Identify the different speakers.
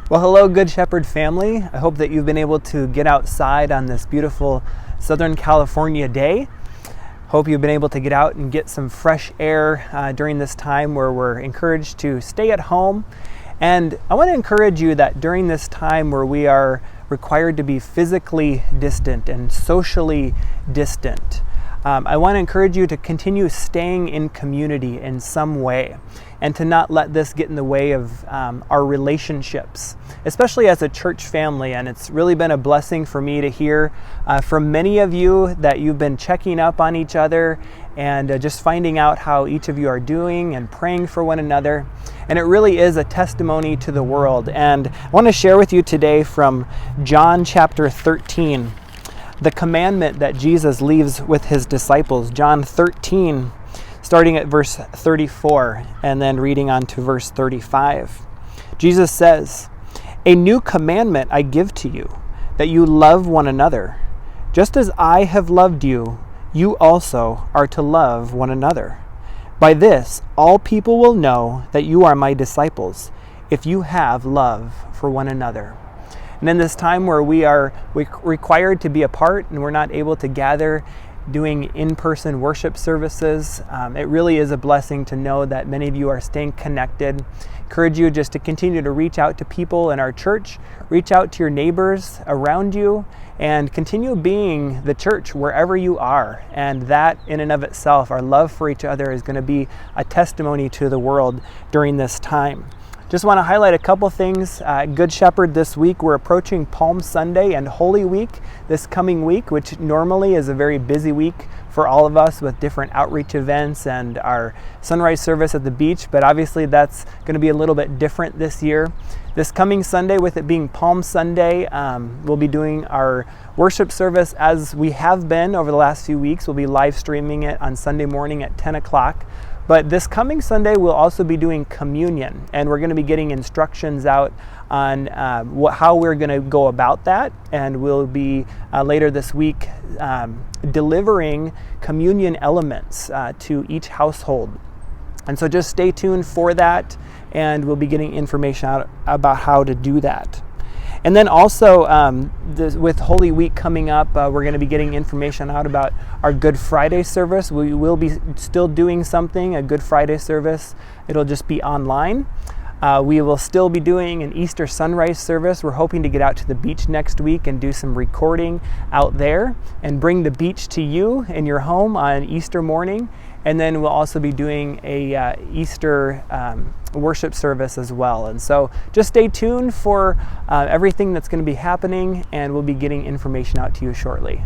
Speaker 1: Well, hello, Good Shepherd family. I hope that you've been able to get outside on this beautiful Southern California day. Hope you've been able to get out and get some fresh air during this time where we're encouraged to stay at home. And I want to encourage you that during this time where we are required to be physically distant and socially distant, I want to encourage you to continue staying in community in some way and to not let this get in the way of our relationships, especially as a church family. And it's really been a blessing for me to hear from many of you that you've been checking up on each other and just finding out how each of you are doing and praying for one another. And it really is a testimony to the world. And I want to share with you today from John chapter 13. The commandment that Jesus leaves with his disciples, John 13, starting at verse 34 and then reading on to verse 35. Jesus says, "A new commandment I give to you, that you love one another. Just as I have loved you, you also are to love one another. By this, all people will know that you are my disciples, if you have love for one another." And in this time where we are required to be apart and we're not able to gather doing in-person worship services, it really is a blessing to know that many of you are staying connected. Encourage you just to continue to reach out to people in our church, reach out to your neighbors around you, and continue being the church wherever you are. And that in and of itself, our love for each other, is going to be a testimony to the world during this time. Just want to highlight a couple things. Good Shepherd this week, we're approaching Palm Sunday and Holy Week this coming week, which normally is a very busy week for all of us with different outreach events and our sunrise service at the beach, but obviously that's going to be a little bit different this year. This coming Sunday, with it being Palm Sunday, we'll be doing our worship service as we have been over the last few weeks. We'll be live streaming it on Sunday morning at 10 o'clock. But this coming Sunday, we'll also be doing communion, and we're going to be getting instructions out on how we're going to go about that. And we'll be later this week delivering communion elements to each household. And so just stay tuned for that, and we'll be getting information out about how to do that. And then also, with Holy Week coming up, we're going to be getting information out about our Good Friday service. We will be still doing something, a Good Friday service. It'll just be online. We will still be doing an Easter sunrise service. We're hoping to get out to the beach next week and do some recording out there and bring the beach to you in your home on Easter morning. And then we'll also be doing a Easter worship service as well. And so just stay tuned for everything that's going to be happening, and we'll be getting information out to you shortly.